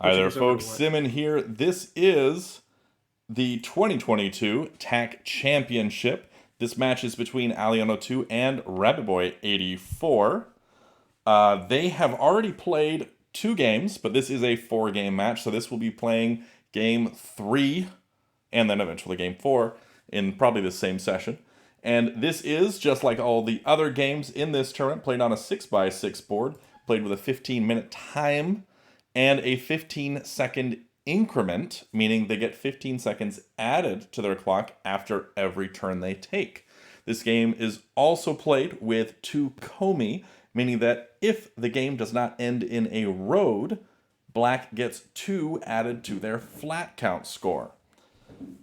Hi Switching there, us over to folks. what? Simon here. This is the 2022 TAC Championship. This match is between alion02 and rabbitboy84. They have already played 2 games, but this is a 4-game match, so this will be playing game 3 and then eventually game 4 in probably the same session. And this is, just like all the other games in this tournament, played on a 6x6 board, played with a 15-minute time and a 15-second increment, meaning they get 15 seconds added to their clock after every turn they take. This game is also played with 2 komi, meaning that if the game does not end in a road, black gets 2 added to their flat count score.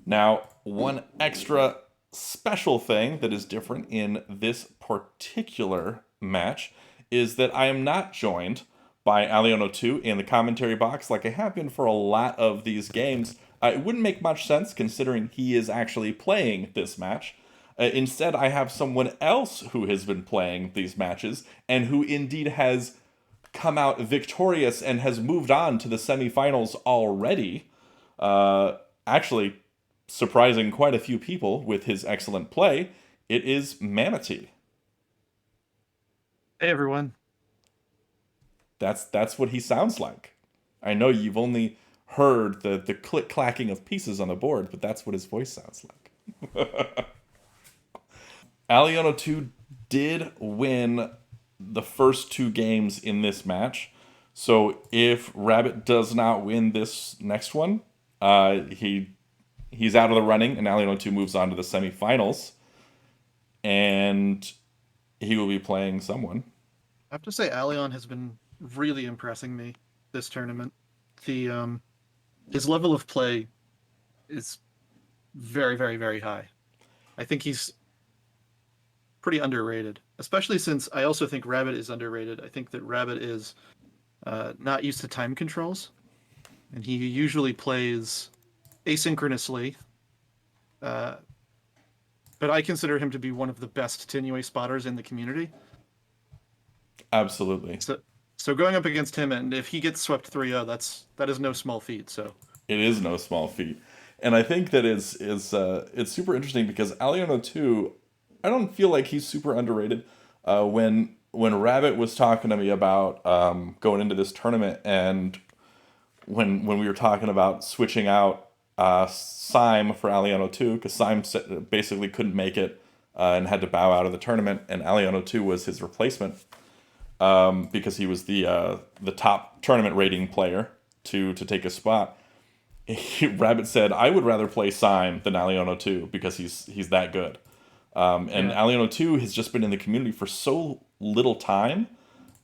Now, one extra special thing that is different in this particular match is that I am not joined by alion02 in the commentary box like I have been for a lot of these games. It wouldn't make much sense considering he is actually playing this match. Instead, I have someone else who has been playing these matches and who indeed has come out victorious and has moved on to the semifinals already. Actually, surprising quite a few people with his excellent play. It is ManaT. Hey everyone. That's what he sounds like. I know you've only heard the click clacking of pieces on the board, but that's what his voice sounds like. alion02 did win the first 2 games in this match. So if Rabbit does not win this next one, he's out of the running, and alion02 moves on to the semifinals, and he will be playing someone. I have to say Alion has been really impressing me this tournament. The his level of play is very, very, very high. I think he's pretty underrated, especially since I also think Rabbit is underrated. I think that Rabbit is not used to time controls, and he usually plays asynchronously. Uh, but I consider him to be one of the best Tinuë spotters in the community. Absolutely. So so going up against him, and if he gets swept 3-0, that is no small feat. So It is no small feat. And I think that it's super interesting because alion02, I don't feel like he's super underrated. When Rabbit was talking to me about going into this tournament, and when we were talking about switching out Syme for alion02, because Syme basically couldn't make it and had to bow out of the tournament, and alion02 was his replacement because he was the top tournament rating player to take a spot. Rabbit said, "I would rather play Syme than alion02 because he's that good." And yeah, alion02 has just been in the community for so little time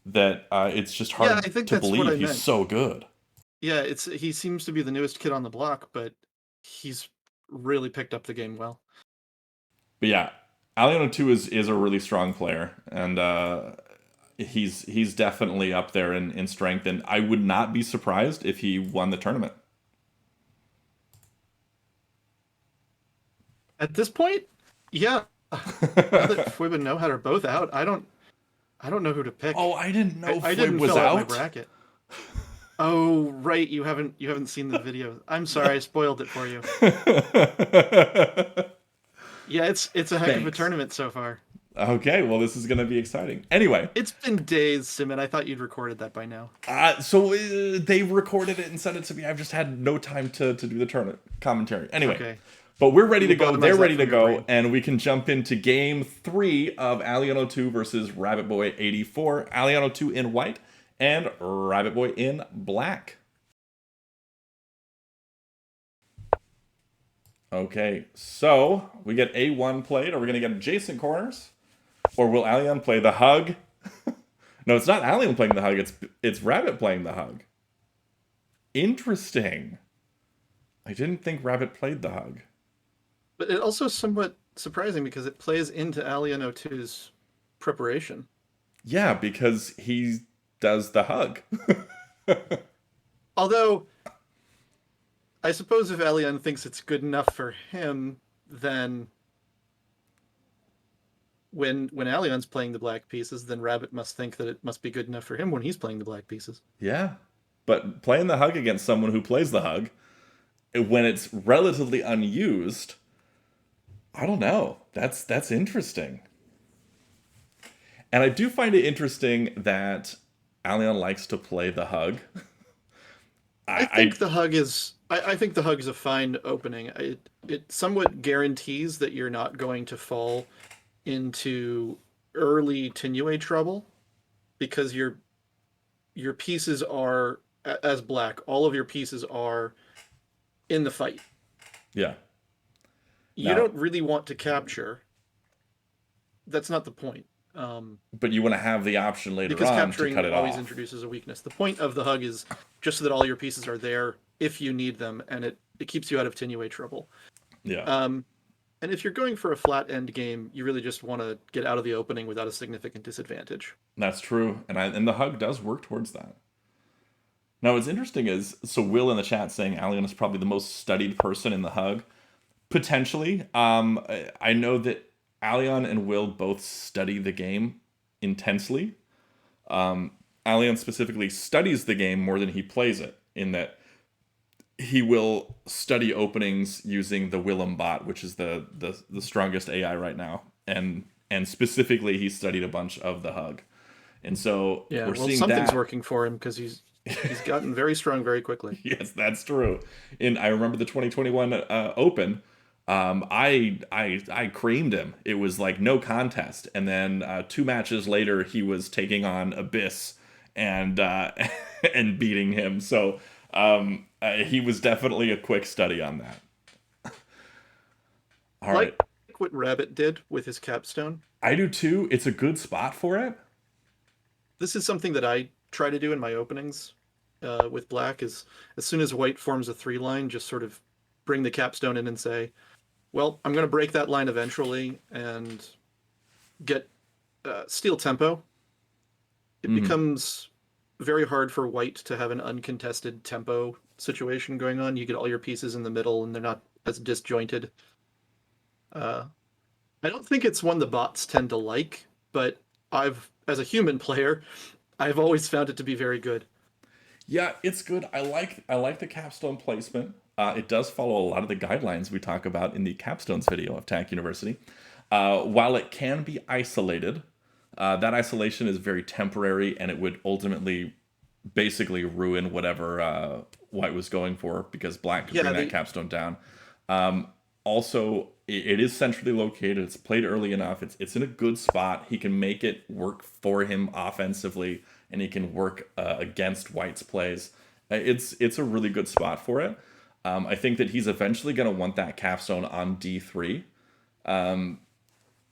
that it's just yeah, hard I think to that's what believe I he's meant. so good. Yeah, it's he seems to be the newest kid on the block, but he's really picked up the game well. But yeah, alion02 is a really strong player, and he's definitely up there in strength. And I would not be surprised if he won the tournament. At this point, yeah. Now that Fwib and Nohat are both out, I don't know who to Oh, pick. I didn't know I Flib didn't was fill out my out. bracket. Oh, right, you haven't seen the video. I'm sorry, I spoiled it for you. Yeah, it's a heck of a Thanks. tournament so far. Okay, well, this is going to be exciting. Anyway, It's been days, Simon. I thought you'd recorded that by now. they recorded it and sent it to me. I've just had no time to do the tournament commentary. Anyway, Okay, but we're ready to go. They're lobotomize that ready to from your go, brain. and we can jump into game 3 of alion02 versus rabbitboy84. alion02 in white and rabbitboy in black. Okay, so we get A1 played. Are we going to get adjacent corners? Or will Alion play the hug? No, it's not Alion playing the hug. It's Rabbit playing the hug. Interesting. I didn't think Rabbit played the hug. But it also somewhat surprising because it plays into alion02's preparation. Yeah, because he does the hug. Although I suppose if Elian thinks it's good enough for him, then when Alion's playing the black pieces, then Rabbit must think that it must be good enough for him when he's playing the black pieces. Yeah, But playing the hug against someone who plays the hug, when it's relatively unused, I don't know. That's interesting. And I do find it interesting that Alion likes to play the hug. I I think the hug is. I think the hug is a fine opening. It somewhat guarantees that you're not going to fall into early Tinuë trouble because your pieces are as black. All of your pieces are in the fight. yeah. You Now, don't really want to capture. That's not the point. but you want to have the option later Because on to cut capturing it always off. introduces a weakness. The point of the hug is just so that all your pieces are there if you need them, and it keeps you out of Tinuë trouble. Yeah, Um, and if you're going for a flat end game, you really just want to get out of the opening without a significant disadvantage. that's true. And the hug does work towards that. Now, what's interesting is so Will in the chat saying Alien is probably the most studied person in the hug. Potentially, I know that Alien and Will both study the game intensely. Alien specifically studies the game more than he plays it. In that he will study openings using the Willem bot, which is the strongest AI right now, and specifically he studied a bunch of the hug, and so Yeah, we're well, seeing something's that. working for him because he's gotten very strong very quickly. Yes, that's true. And I remember the 2021 Open. I creamed him. It was like no contest, and then 2 matches later, he was taking on Abyss and and beating him. So he was definitely a quick study on that. All Like right, what Rabbit did with his capstone. I do too. It's a good spot for it. This is something that I try to do in my openings with black. Is as soon as white forms a three line, just sort of bring the capstone in and say, "Well, I'm going to break that line eventually and get steal tempo." It Hmm. becomes very hard for white to have an uncontested tempo situation going on. You get all your pieces in the middle, and they're not as disjointed. Uh, I don't think it's one the bots tend to like, but as a human player, I've always found it to be very good. Yeah, it's good. I like the capstone placement. It does follow a lot of the guidelines we talk about in the capstones video of TAC University. While it can be isolated, that isolation is very temporary, and it would ultimately basically ruin whatever White was going for because Black could bring Yeah, that the capstone down. Also, it is centrally located. It's played early enough. It's in a good spot. He can make it work for him offensively, and he can work against White's plays. It's a really good spot for it. I think that he's eventually going to want that capstone on D3,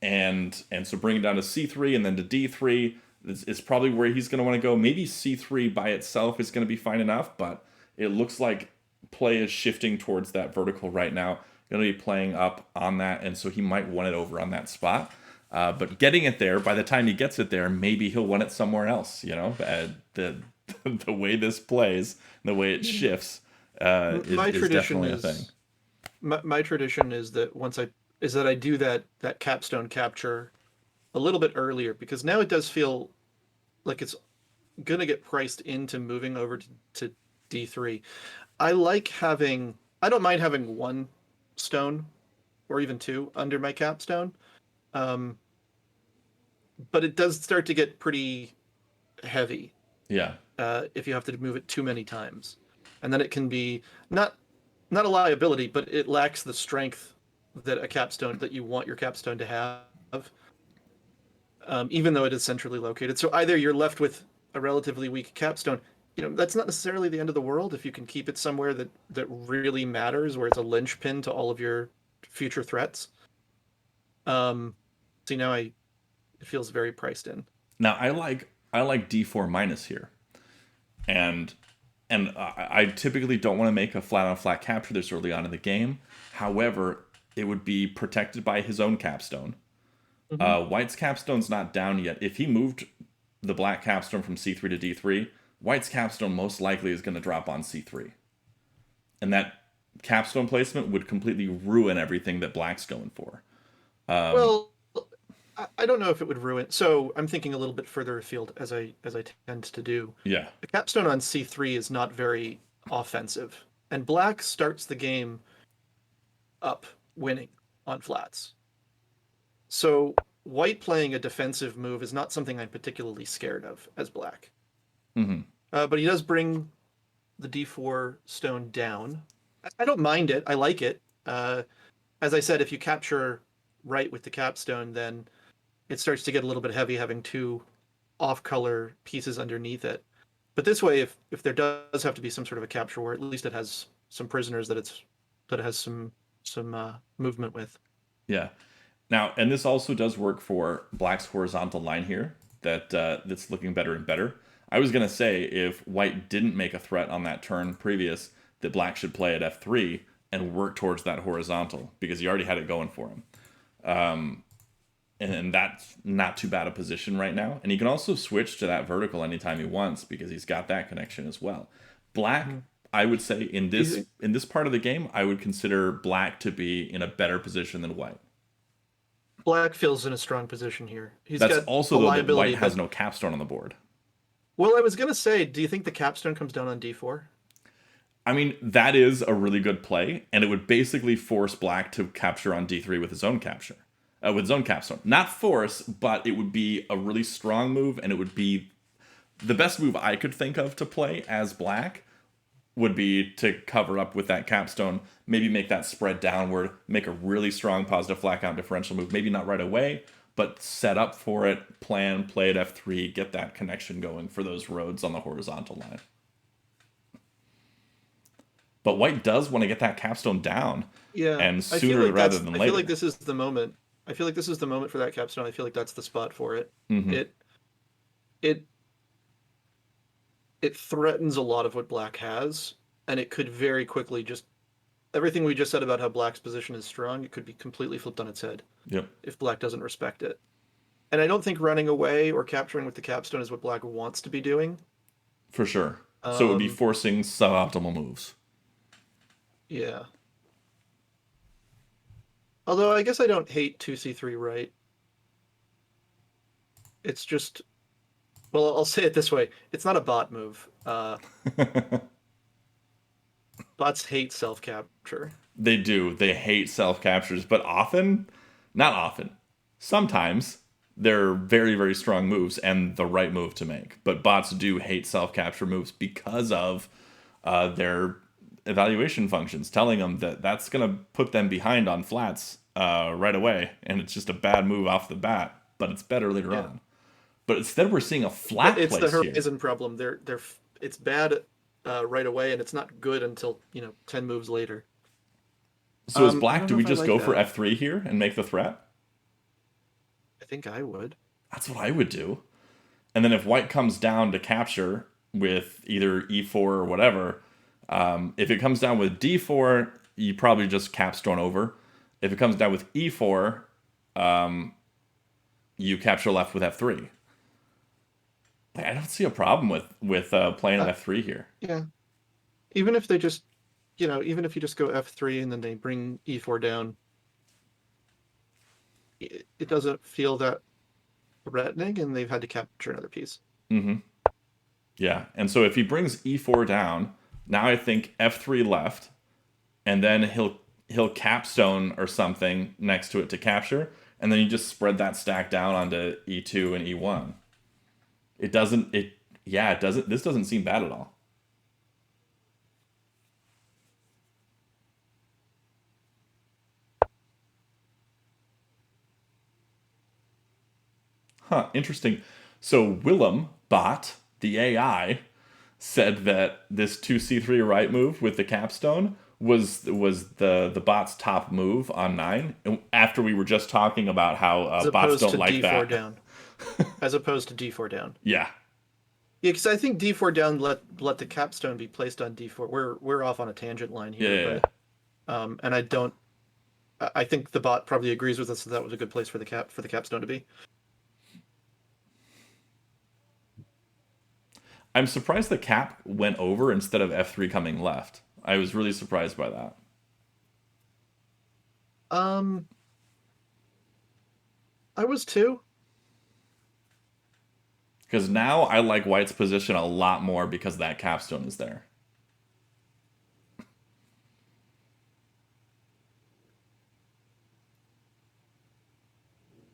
and so bring it down to C3 and then to D3 is probably where he's going to want to go. Maybe C3 by itself is going to be fine enough, but it looks like play is shifting towards that vertical right now. Going to be playing up on that, and so he might want it over on that spot. But getting it there, by the time he gets it there, maybe he'll want it somewhere else. The the way this plays, the way it shifts, my is tradition definitely a thing. is my tradition is that I do that capstone capture a little bit earlier because now it does feel like it's gonna get priced into moving over to D3. I don't mind having one stone or even two under my capstone. Um, but it does start to get pretty heavy Yeah, if you have to move it too many times, and then it can be not not a liability, but it lacks the strength that a capstone that you want your capstone to have, even though it is centrally located. So either you're left with a relatively weak capstone. That's not necessarily the end of the world if you can keep it somewhere that really matters, where it's a linchpin to all of your future threats. Um, See now it feels very priced in. now I like D4 minus here, and I typically don't want to make a flat on flat capture this early on in the game. However, it would be protected by his own capstone. Mm-hmm. White's capstone's not down yet. If he moved the black capstone from C3 to D3, White's capstone most likely is going to drop on C3, and that capstone placement would completely ruin everything that Black's going for. Well, I don't know if it would ruin. So I'm thinking a little bit further afield, as I tend to do. Yeah. The capstone on c3 is not very offensive, and black starts the game up winning on flats. So white playing a defensive move is not something I'm particularly scared of as black. Hmm. But he does bring the d4 stone down. I don't mind it. I like it. As I said, if you capture right with the capstone, then it starts to get a little bit heavy having two off-color pieces underneath it. But this way, if there does have to be some sort of a capture war, at least it has some prisoners that it has some movement with. Yeah. Now, and this also does work for black's horizontal line here that's looking better and better. I was gonna say if white didn't make a threat on that turn previous, that black should play at f3 and work towards that horizontal because he already had it going for him. And that's not too bad a position right now. And he can also switch to that vertical anytime he wants because he's got that connection as well. Black, I would say in this part of the game, I would consider black to be in a better position than white. Black feels in a strong position here. He's That's got also a though that liability. white has no capstone on the board. Well, I was gonna say, do you think the capstone comes down on d4? I mean, that is a really good play, and it would basically force black to capture on d3 with his own capture. With his own capstone. Not force, but it would be a really strong move, and it would be the best move I could think of to play as black would be to cover up with that capstone, maybe make that spread downward, make a really strong positive flat count differential move, maybe not right away, but set up for it, plan, play at f3, get that connection going for those roads on the horizontal line. But white does want to get that capstone down, Yeah, and sooner rather than I feel later. like this is the moment. I feel like this is the moment for that capstone. I feel like that's the spot for it. Mm-hmm. It it threatens a lot of what black has, and it could very quickly just everything we just said about how black's position is strong, it could be completely flipped on its head Yep, if black doesn't respect it. And I don't think running away or capturing with the capstone is what black wants to be doing. for sure. So it would be Um, forcing suboptimal moves. yeah. Although I guess I don't hate 2c3 right. It's just, well, I'll say it this way. It's not a bot move. Bots hate self-capture. They do. They hate self captures, but often, not often, sometimes they're very, very strong moves and the right move to make. But bots do hate self capture moves because of their evaluation functions, telling them that that's going to put them behind on flats right away. And it's just a bad move off the bat, but it's better later Yeah. on. But instead, we're seeing a But flat it's the place here. horizon problem. It's bad right away, and it's not good until 10 moves later. So as I black, don't do know we if I just like go for that. f3 here and make the threat? I think I would. That's what I would do. And then if white comes down to capture with either e4 or whatever, if it comes down with d4, you probably just capstone over. If it comes down with e4, you capture left with f3. I don't see a problem with playing at Uh, f3 here. yeah. Even if they just, even if you just go f3 and then they bring e4 down, it doesn't feel that threatening, and they've had to capture another piece. Mm-hmm. Yeah, and so if he brings e4 down, now I think f3 left, and then he'll capstone or something next to it to capture, and then you just spread that stack down onto e2 and e1. It doesn't it yeah, it doesn't this doesn't seem bad at all. Huh, interesting. So Willem bot, the AI, said that this 2c3 right move with the capstone was the bot's top move on 9 after we were just talking about how As bots opposed don't to like d4 that. down. As opposed to d4 down. Yeah. Yeah, because I think d4 down let the capstone be placed on d4. We're off on a tangent line Yeah, here, yeah, yeah. but and I don't. I think the bot probably agrees with us that was a good place for the capstone to be. I'm surprised the cap went over instead of f3 coming left. I was really surprised by that. Um, I was too. Because now I like white's position a lot more because that capstone is there.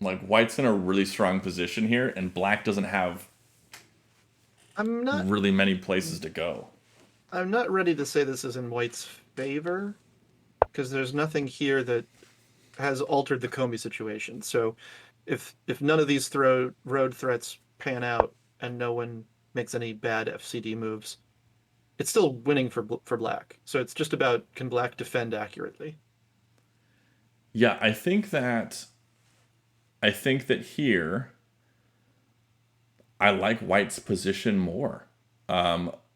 Like white's in a really strong position here, and black doesn't have I'm not really many places to go. I'm not ready to say this is in White's favor because there's nothing here that has altered the komi situation. So if none of these throw road threats pan out and no one makes any bad FCD moves, it's still winning for black. So it's just about can black defend accurately. Yeah, I think that here I like white's position more.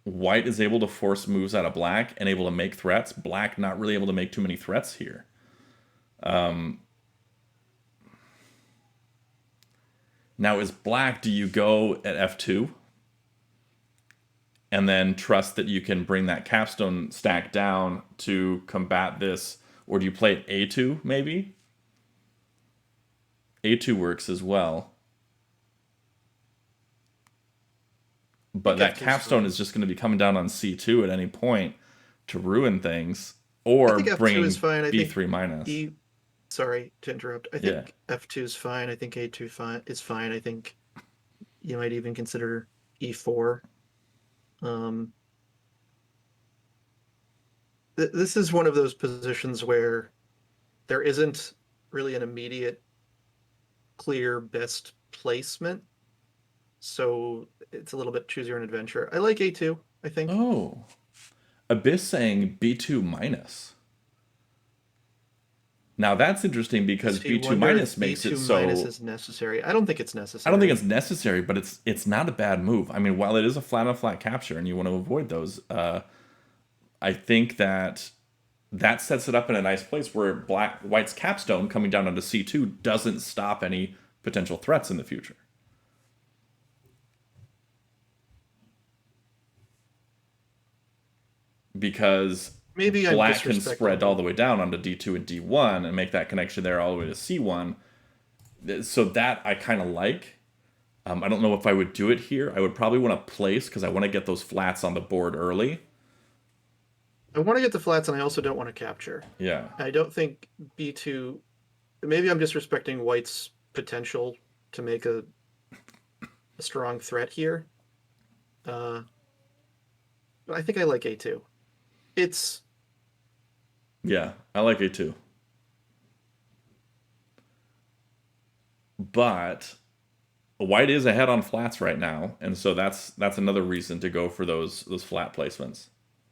White is able to force moves out of black and able to make threats. Black not really able to make too many threats here. Now is black, do you go at f2 and then trust that you can bring that capstone stack down to combat this, or do you play at a2 maybe? A2 works as well. I But think that F2's capstone fine. is just going to be coming down on c2 at any point to ruin things, I or think F2 is bringing fine. I think b3 minus. E sorry to interrupt. I Yeah. think F2 is fine. I think A2 is fine. I think you might even consider E4. Um, this is one of those positions where there isn't really an immediate, clear best placement. So it's a little bit choose your own adventure. I like A2, I think. Oh, Abyss saying b2 minus. Now that's interesting because Does he b2 wonder minus if makes it B2 minus so is necessary? I don't think it's I don't think necessary. it's necessary, but it's not a bad move. I mean, while it is a flat on flat capture and you want to avoid those, I think that that sets it up in a nice place where black white's capstone coming down onto c2 doesn't stop any potential threats in the future, because Maybe I'm black can disrespecting spread all the. the way down onto d2 and d1 and make that connection there all the way to c1. So that I kind of like. I don't know if I would do it here. I would probably want to place because I want to get those flats on the board early. I want to get the flats, and I also don't want to capture. Yeah. I don't think B2. Maybe I'm disrespecting White's potential to make a strong threat here. Uh, but I think I like A2. It's Yeah, I like it too. But white is ahead on flats right now, and so that's another reason to go for those flat placements.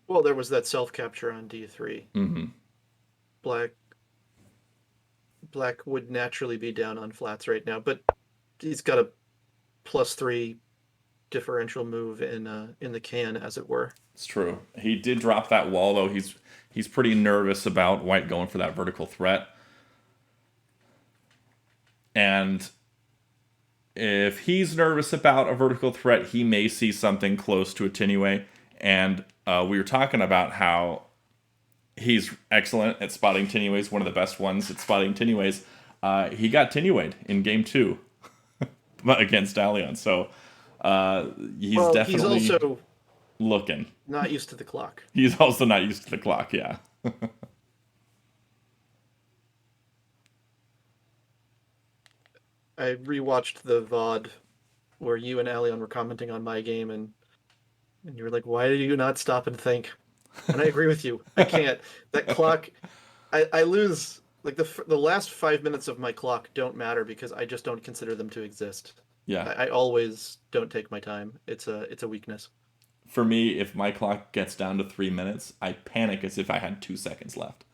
well, there was that self capture on D3. Hmm. Black Black would naturally be down on flats right now, but he's got a +3 differential move in the can, as it were. It's true. He did drop that wall though. He's pretty nervous about white going for that vertical threat. And if he's nervous about a vertical threat, he may see something close to a Tinuë. And we were talking about how he's excellent at spotting Tinuës, one of the best ones at spotting Tinuës. He got Tinuëd in game two against Alion. So he's Well, he's definitely also looking. not used to the clock. He's also not used to the clock, yeah. I rewatched the VOD where you and Alion were commenting on my game, and you were like, "Why do you not stop and think?" And I agree with you. I can't. That clock, I lose like the last 5 minutes of my clock don't matter because I just don't consider them to exist. Yeah. I always don't take my time. It's a weakness. For me, if my clock gets down to 3 minutes, I panic as if I had 2 seconds left.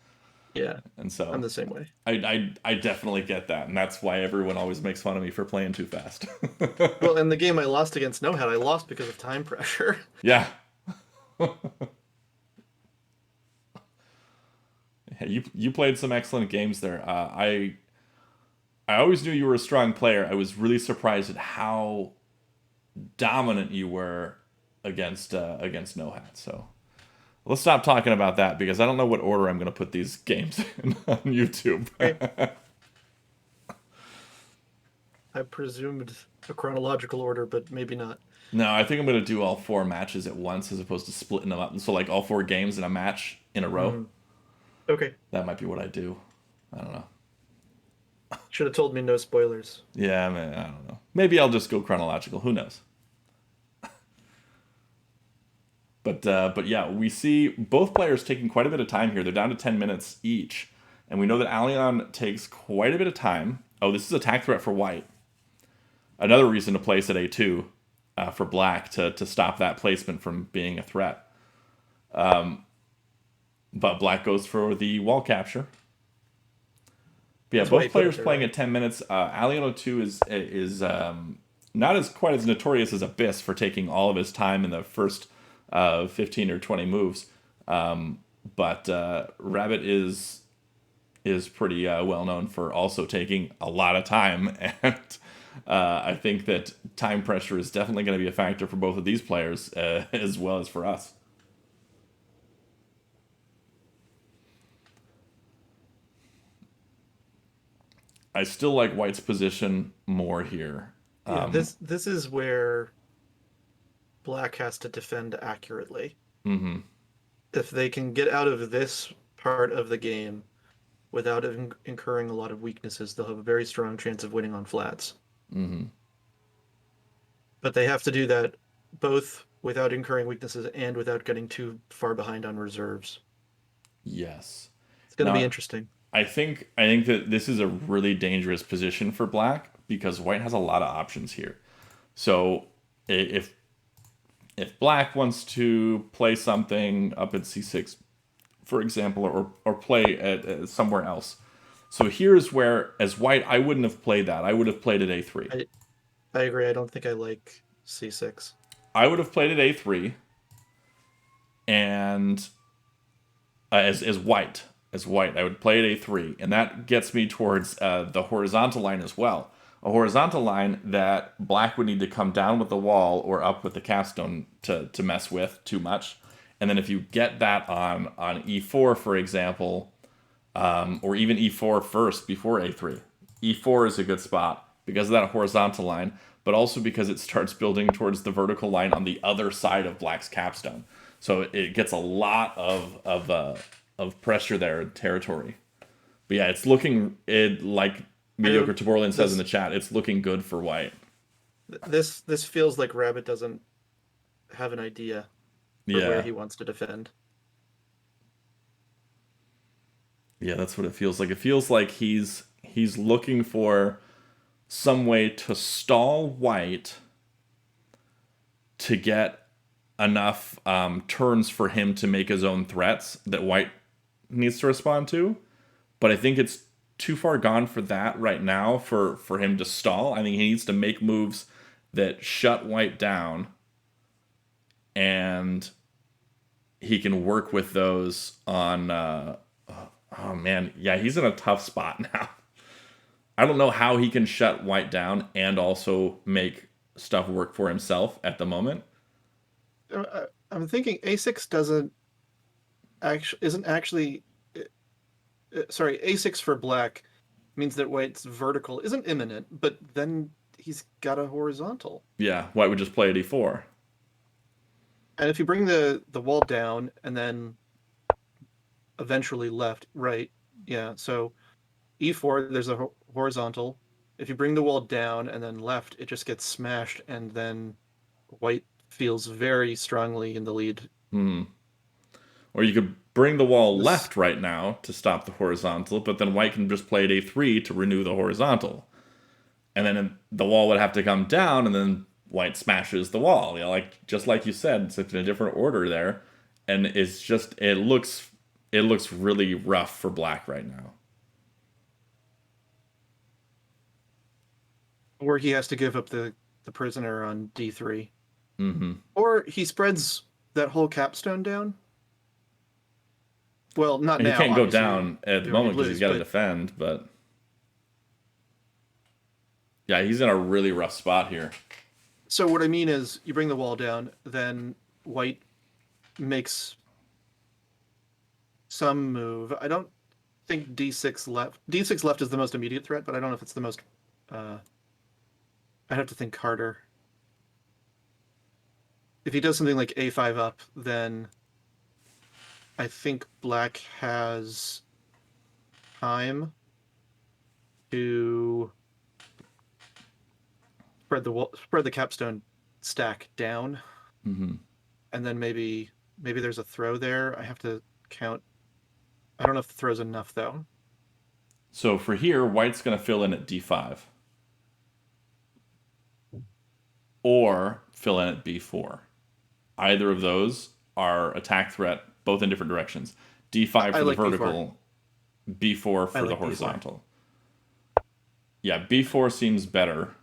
Yeah, And I'm so the same way. I definitely get that. And that's why everyone always makes fun of me for playing too fast. Well, in the game I lost against No Hat, I lost because of time pressure. Yeah. You played some excellent games there. I always knew you were a strong player. I was really surprised at how dominant you were against No Hat. So let's stop talking about that because I don't know what order I'm going to put these games in on YouTube. Okay. I presumed a chronological order, but maybe not. No, I think I'm gonna do all 4 matches at once as opposed to splitting them up. So like all 4 games in a match in a row. Hmm. Okay. That might be what I do. I don't know. Should have told me no spoilers. Yeah, I mean, I don't know. Maybe I'll just go chronological. Who knows? But yeah, we see both players taking quite a bit of time here. They're down to 10 minutes each, and we know that Alion takes quite a bit of time. Oh, this is attack threat for white. Another reason to place at A2 for black to stop that placement from being a threat. But black goes for the wall capture. But yeah, That's why he both put it players there, playing right? at 10 minutes. Alion02 is not as quite as notorious as Abyss for taking all of his time in the first 15 or 20 moves. But Rabbit is pretty well known for also taking a lot of time, and I think that time pressure is definitely going to be a factor for both of these players as well as for us. I still like White's position more here. Yeah, this is where black has to defend accurately. Hmm. If they can get out of this part of the game without incurring a lot of weaknesses, they'll have a very strong chance of winning on flats. Hmm. But they have to do that both without incurring weaknesses and without getting too far behind on reserves. Yes. It's going to be Now, interesting. I think that this is a really dangerous position for Black because White has a lot of options here. So if Black wants to play something up at C6, for example, or play at somewhere else. So here's where, as White, I wouldn't have played that. I would have played at A3. I I agree. I don't think I like C6. I would have played at A3 and as white. As white, I would play at A3, and that gets me towards the horizontal line as well. A horizontal line that black would need to come down with the wall or up with the capstone to mess with too much. And then if you get that on E4, for example, or even E4 first before A3, E4 is a good spot because of that horizontal line, but also because it starts building towards the vertical line on the other side of black's capstone. So it gets a lot of pressure there, territory. But yeah, it's looking it like I mediocre don't Taborlin says in this the chat. It's looking good for white. this feels like Rabbit doesn't have an idea for where Yeah, he wants to defend. yeah, that's what it feels like. It feels like he's looking for some way to stall white to get enough turns for him to make his own threats that white needs to respond to. But I think it's too far gone for that right now for him to stall. I think he needs to make moves that shut white down, and he can work with those on. Oh man, yeah, he's in a tough spot now. I don't know how he can shut white down and also make stuff work for himself at the moment. I'm thinking A6 doesn't actually isn't actually sorry, A6 for black means that white's vertical isn't imminent, but then he's got a horizontal. Yeah, white would just play a d4. And if you bring the wall down and then eventually left, right, yeah. So E4, there's a horizontal. If you bring the wall down and then left, it just gets smashed, and then white feels very strongly in the lead. Hmm. Or you could bring the wall This left right now to stop the horizontal, but then white can just play at a3 to renew the horizontal. And then the wall would have to come down, and then white smashes the wall. You know, like just like you said, it's in a different order there, and it's just it looks really rough for black right now. Or he has to give up the prisoner on D3. Hmm. Or he spreads that whole capstone down. Well, not And he now, can't go obviously. down at the They already moment because he's lose, got to but defend. But yeah, he's in a really rough spot here. so what I mean is you bring the wall down, then white makes some move. I don't think D6 left. D6 left is the most immediate threat, but I don't know if it's the most uh I have to think harder. If he does something like a5 up, then I think black has time to spread the capstone stack down, Mm-hmm. and then maybe there's a throw there. I have to count. I don't know if the throw's enough though. So for here, white's going to fill in at d5 or fill in at b4. Either of those are attack threat, both in different directions. D5 I for the like b4. vertical, b4 I for the like b4. horizontal. Yeah, b4 seems better.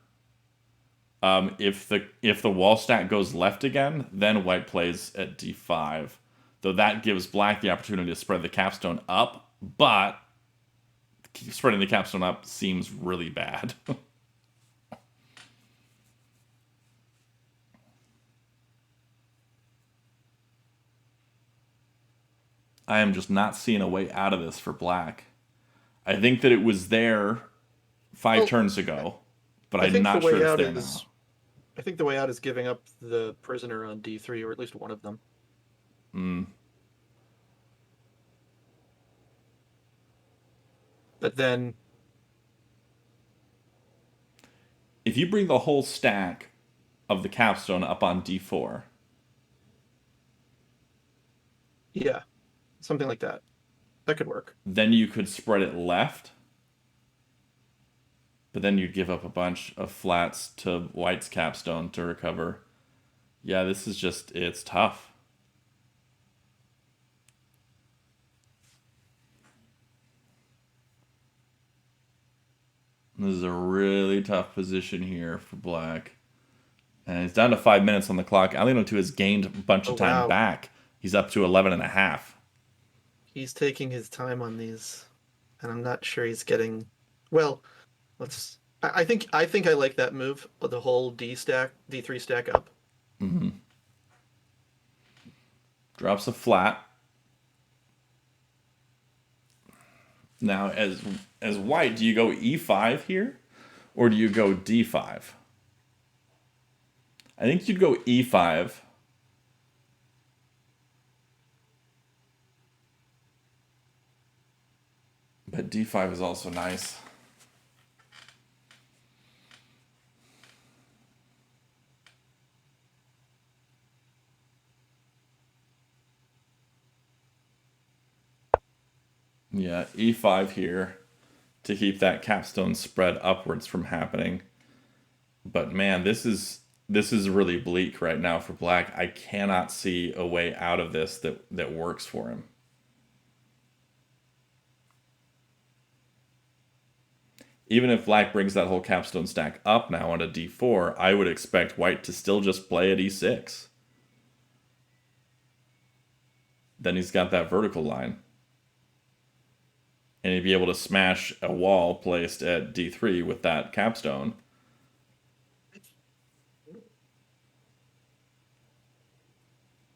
If the wall stack goes left again, then white plays at d5, though that gives black the opportunity to spread the capstone up. But spreading the capstone up seems really bad. I am just not seeing a way out of this for black. I think that it was there five Well, turns ago, but I I'm think the not sure way it's out there now. is I think the way out is giving up the prisoner on d3, or at least one of them. Mm. But then, If you bring the whole stack of the capstone up on d4, yeah, something like that. That could work. then you could spread it left, but then you'd give up a bunch of flats to white's capstone to recover. Yeah, this is just, it's tough. This is a really tough position here for black. And he's down to 5 minutes on the clock. alion02 has gained a bunch Oh of time wow, back. He's up to 11 and a half. he's taking his time on these, and I'm not sure he's getting. Well, let's. I think I like that move, the whole D3 stack up. Mm-hmm. Drops a flat. Now, as white, do you go e5 here? Or do you go d5? I think you'd go e5. But d5 is also nice. Yeah, e5 here to keep that capstone spread upwards from happening. But man, this is really bleak right now for black. I cannot see a way out of this that works for him. Even if black brings that whole capstone stack up now onto d4, I would expect white to still just play at e6. Then he's got that vertical line. And he'd be able to smash a wall placed at d3 with that capstone.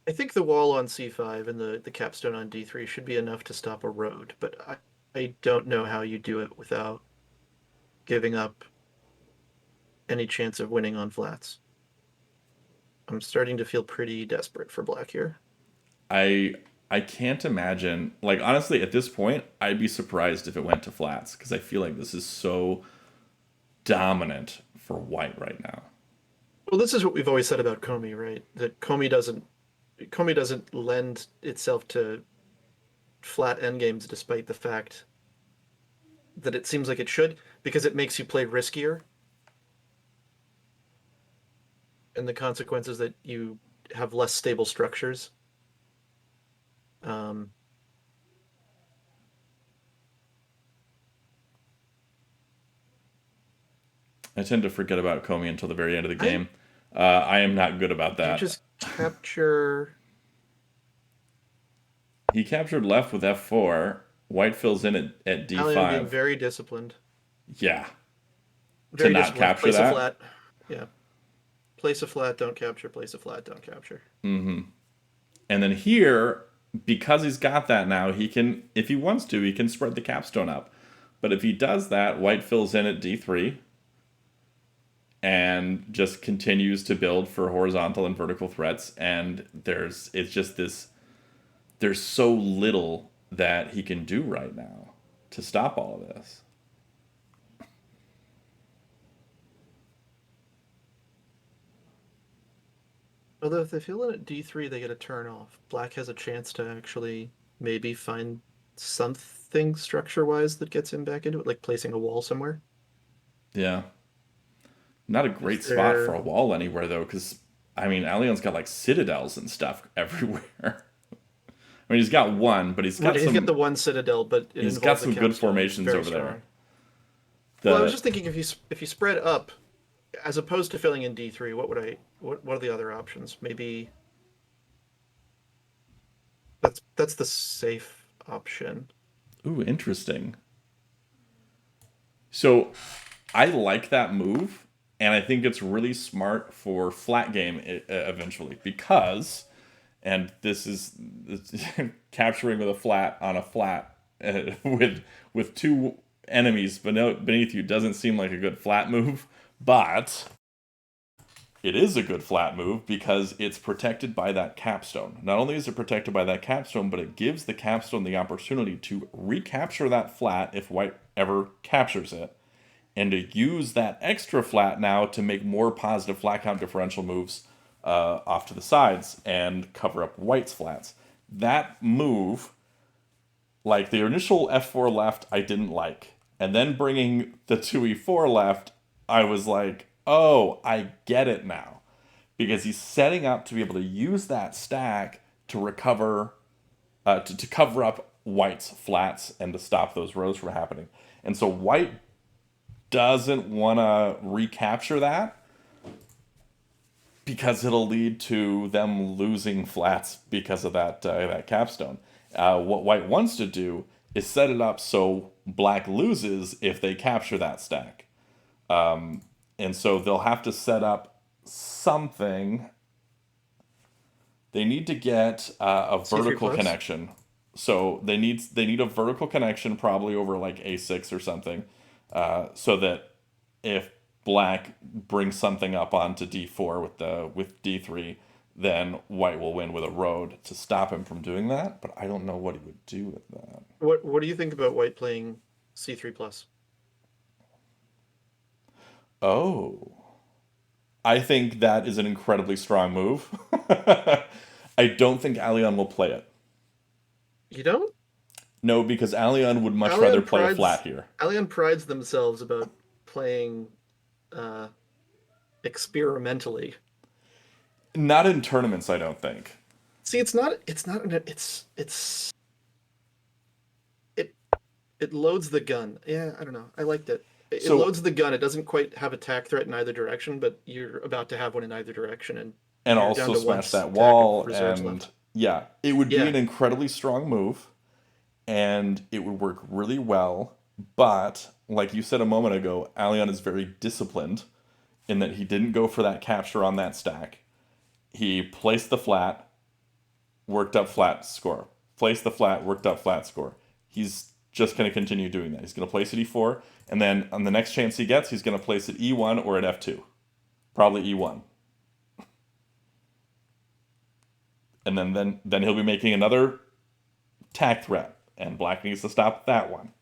I think the wall on c5 and the capstone on d3 should be enough to stop a road, but I don't know how you do it without giving up any chance of winning on flats. I'm starting to feel pretty desperate for black here. I I can't imagine, like, honestly at this point I'd be surprised if it went to flats because I feel like this is so dominant for white right now. Well, this is what we've always said about komi, right? That komi doesn't lend itself to flat endgames despite the fact that it seems like it should, because it makes you play riskier, and the consequences that you have less stable structures. Um, I tend to forget about Comey until the very end of the I game. I am not good about you that. just capture. He captured left with f4. White fills in at Alion being d5. very disciplined. Yeah, to Very not disciplined. capture Place a that. flat. Yeah. Place a flat, don't capture. Place a flat, don't capture. Mm-hmm. And then here, because he's got that now, he can, if he wants to, he can spread the capstone up. But if he does that, white fills in at d3. and just continues to build for horizontal and vertical threats. And it's just this, there's so little that he can do right now to stop all of this. Although if they fill in at d3, they get a turn off. Black has a chance to actually maybe find something structure-wise that gets him back into it, like placing a wall somewhere. Yeah. Not a Is great spot for there... a wall anywhere, though, because, I mean, Alion's got like citadels and stuff everywhere. I mean, he's got one, but Right, he's got the one citadel, but it he's got involves a some good capstone that's formations very over there. strong. Well, I was The just thinking if you spread up, as opposed to filling in d3, what are the other options? Maybe that's the safe option. Ooh, interesting. So I like that move, and I think it's really smart for flat game eventually because, and this capturing with a flat on a flat with two enemies beneath you doesn't seem like a good flat move, but it is a good flat move because it's protected by that capstone. Not only is it protected by that capstone, but it gives the capstone the opportunity to recapture that flat if white ever captures it, and to use that extra flat now to make more positive flat count differential moves off to the sides and cover up white's flats. That move, like the initial f4 left, I didn't like. And then bringing the 2e4 left, I was like, oh, I get it now. Because he's setting up to be able to use that stack to recover, to cover up white's flats and to stop those rows from happening. And so white doesn't want to recapture that because it'll lead to them losing flats because of that capstone. What white wants to do is set it up so black loses if they capture that stack, and so they'll have to set up something. They need to get a C3 vertical plus. connection. So they need a vertical connection probably over like a6 or something, so that if black brings something up onto d4 with d3, then white will win with a road to stop him from doing that. But I don't know what he would do with that. What do you think about white playing c3 plus? Oh, I think that is an incredibly strong move. I don't think Alion will play it. You don't? No, because Alion would much rather Allian play a flat prides here. Allian prides themselves about playing uh, experimentally. Not in tournaments, I don't think. See, it's it it loads the gun. Yeah, I don't know. I liked it. It So, loads the gun. It doesn't quite have attack threat in either direction, but you're about to have one in either direction, and and you're down also to one smash that stack of wall, reserves and left. yeah, it would be Yeah, an incredibly strong move, and it would work really well. But like you said a moment ago, Alion is very disciplined in that he didn't go for that capture on that stack. He placed the flat, worked up flat score. Placed the flat, worked up flat score. He's just going to continue doing that. He's going to place it e4, and then on the next chance he gets, he's going to place it e1 or at f2. Probably e1. And then he'll be making another tack threat, and black needs to stop that one.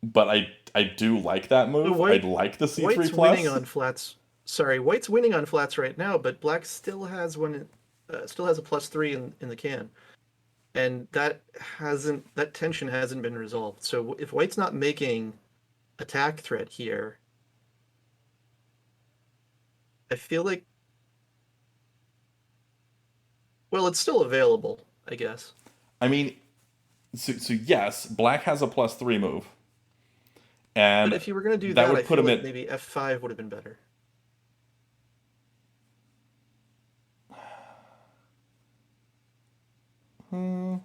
But I do like that so move. I like the c3 White's winning plus. on flats. Sorry, White's winning on flats right now, but Black still has still has a +3 in the can, and that tension hasn't been resolved. So if White's not making attack threat here, I feel like, well, it's still available, I guess. I mean, so yes, black has a +3 move, But and if you were gonna do that that, I would put feel him like at. maybe f5 would have been better. Hmm,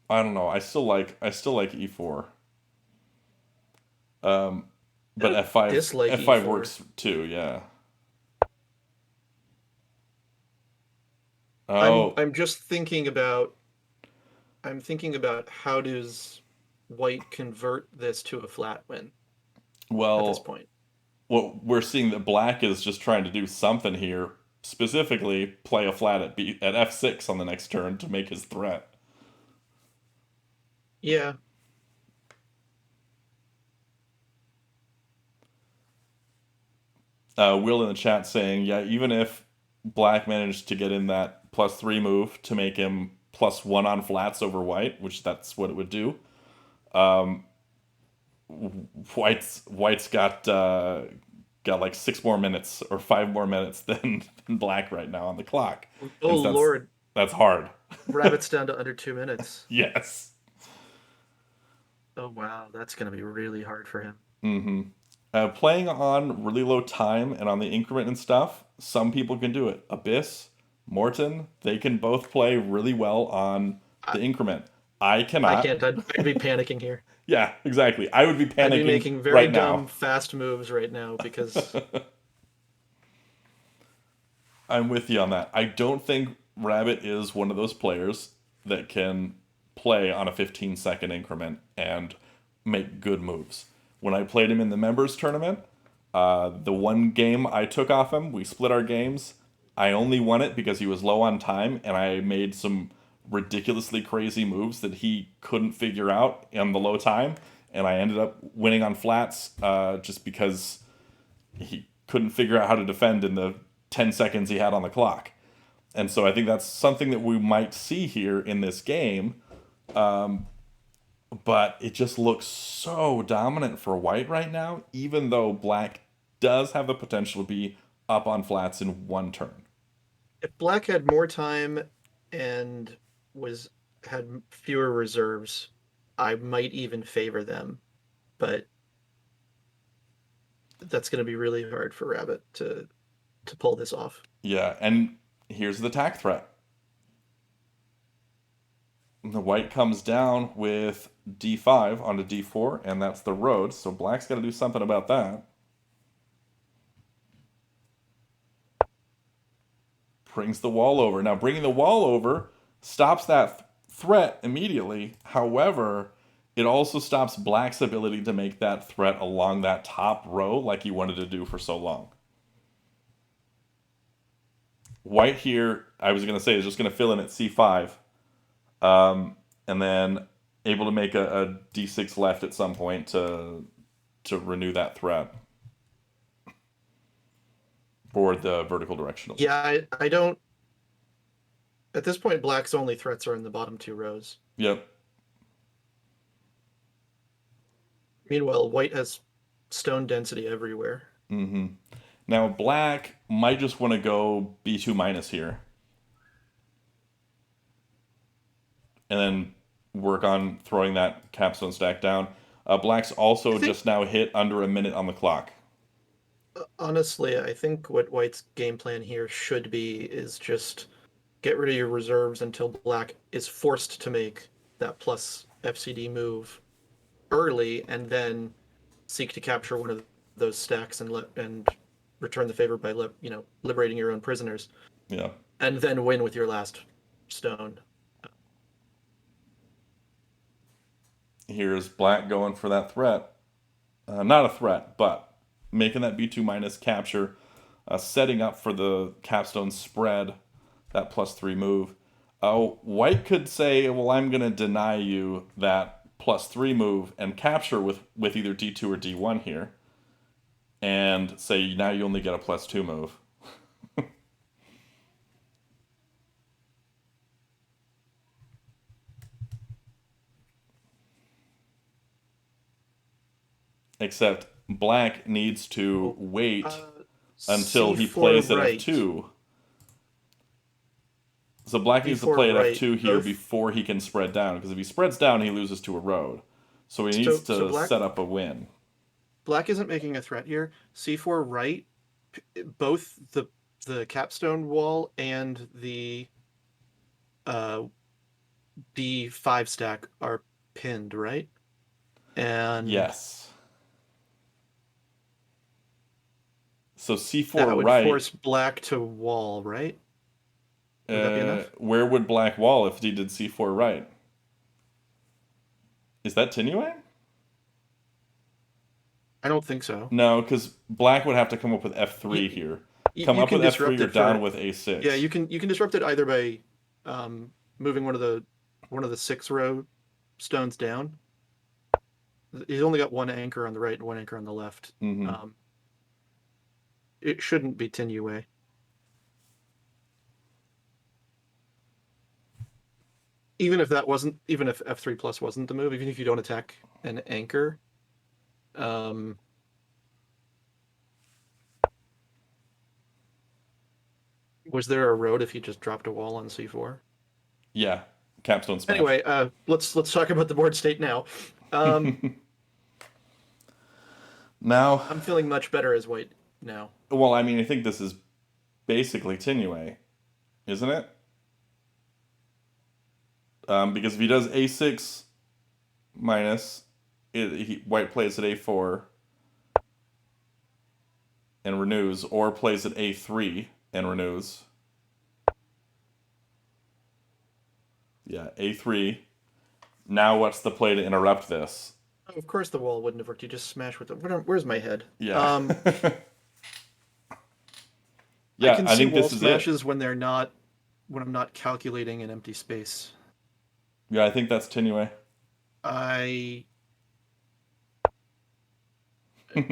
I don't know. I still like e4. I But don't f5 dislike f5 e4. works too. Yeah. Oh, I'm just thinking about I'm thinking about how does white convert this to a flat win at this well, point. what we're seeing that black is just trying to do something here, specifically play a flat at f6 on the next turn to make his threat. Yeah, Will in the chat saying, yeah, even if black managed to get in that +3 move to make him +1 on flats over white, which that's what it would do. Um, White's got like 6 more minutes or 5 more minutes than black right now on the clock, oh and so Lord, that's hard. rabbit's down to under 2 minutes. Yes. Oh wow, that's gonna be really hard for him. Mm-hmm. Playing on really low time and on the increment and stuff, some people can do it. Abyss, Morton, they can both play really well on I, the increment. I I cannot. can't. I'd be panicking here. Yeah, exactly. I would be I'd be panicking making very right dumb, now. fast moves right now because I'm with you on that. I don't think Rabbit is one of those players that can play on a 15-second increment and make good moves. When I played him in the members tournament, the one game I took off him, we split our games. I only won it because he was low on time, and I made some ridiculously crazy moves that he couldn't figure out in the low time, and I ended up winning on flats just because he couldn't figure out how to defend in the 10 seconds he had on the clock. And so I think that's something that we might see here in this game. But it just looks so dominant for white right now, even though black does have the potential to be up on flats in one turn. if Black had more time and was had fewer reserves, I might even favor them. But that's going to be really hard for Rabbit to pull this off. Yeah, and here's the attack threat. The white comes down with d5 onto d4, and that's the road, so black's got to do something about that. Brings the wall over. Now, bringing the wall over stops that threat immediately. However, it also stops black's ability to make that threat along that top row like he wanted to do for so long. White here, I was going to say, is just going to fill in at c5, and then able to make a d6 left at some point to renew that threat for the vertical directional. Yeah, I don't. At this point, Black's only threats are in the bottom two rows. Yep. Meanwhile, White has stone density everywhere. Mm-hmm. Now black might just want to go b2 minus here, and then work on throwing that capstone stack down. Black's I also think, just now hit under a minute on the clock. honestly, I think what White's game plan here should be is just get rid of your reserves until Black is forced to make that plus FCD move early, and then seek to capture one of those stacks and return the favor by liberating your own prisoners, Yeah. and then win with your last stone. Here's black going for that threat. Not a threat, but making that b2 minus capture, setting up for the capstone spread, that +3 move. White could say, well, I'm going to deny you that +3 move and capture with either d2 or d1 here, and say now you only get a +2 move. Except black needs to Oh, wait uh, until he C4 plays at right. f2. So black needs to C4 play at right. f2 here Both. before he can spread down, because if he spreads down, he loses to a road. So he needs So to set up a win. Black isn't making a threat here. C4 right. Both the capstone wall and the uh, D5 stack are pinned, right? And Yes. So c4 that would right, force Black to wall, right? Would that be enough? Where would black wall if he did c4 right? Is that Tinuë? I don't think so. No, because black would have to come up with f3 You, here. Come you up can with f3 disrupt or it down for with yeah. a6. You can disrupt it either by moving one of the 6 row stones down. He's only got one anchor on the right and one anchor on the left. Mm-hmm. It shouldn't be Tinuë. Even if f3 plus wasn't the move, even if you don't attack an anchor, was there a road if he just dropped a wall on c4? Yeah, capstone smash. Anyway, let's talk about the board state now. Now, I'm feeling much better as white now. well, I mean, I think this is basically Tinuë, isn't it? Because if he does a6 minus, white plays at a4 and renews, or plays at a3 and renews. Yeah, a3. Now what's the play to interrupt this? Of course, the wall wouldn't have worked. You just smash with it. Where's my head? Yeah. I can see think wall this is it. smashes when I'm not calculating an empty space. Yeah, I think that's Tinuë.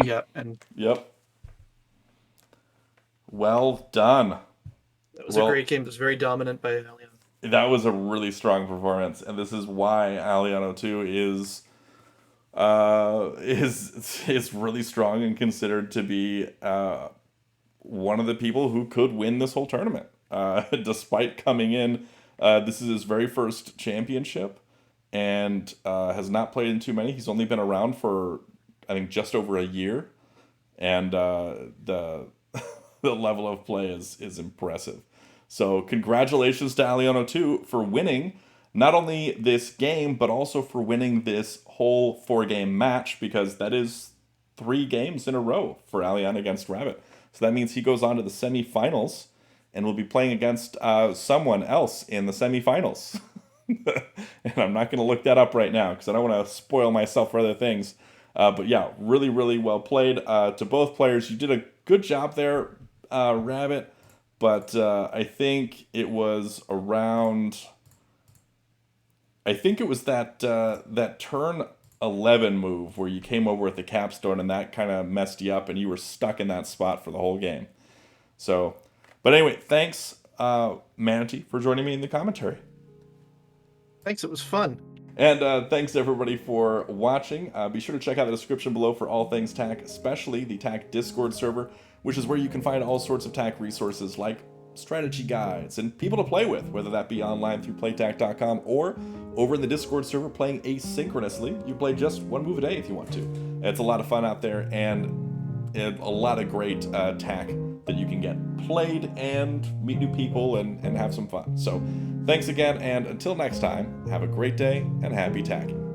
Yeah, and Yep. Well done. that was a great game. It was very dominant by Alion. That was a really strong performance, and this is why alion02 is really strong and considered to be one of the people who could win this whole tournament. Despite coming in, this is his very first championship, and has not played in too many. He's only been around for, I think, just over a year, and the the level of play is impressive. So congratulations to alion02 for winning not only this game, but also for winning this whole 4-game match, because that is 3 games in a row for Alion against Rabbit. So that means he goes on to the semifinals and will be playing against someone else in the semifinals. And I'm not going to look that up right now because I don't want to spoil myself for other things. But yeah, really, really well played to both players. You did a good job there, Rabbit. But I think it was around. I think it was that turn 11 move where you came over with the capstone and that kind of messed you up and you were stuck in that spot for the whole game. So, but anyway, thanks, ManaT, for joining me in the commentary. Thanks, it was fun. And thanks everybody for watching. Be sure to check out the description below for all things TAC, especially the TAC Discord server, which is where you can find all sorts of TAC resources like strategy guides and people to play with, whether that be online through playtac.com or over in the Discord server playing asynchronously. You play just one move a day if you want to. It's a lot of fun out there and a lot of great TAC that you can get played and meet new people and have some fun. So thanks again, and until next time, have a great day and happy TACking.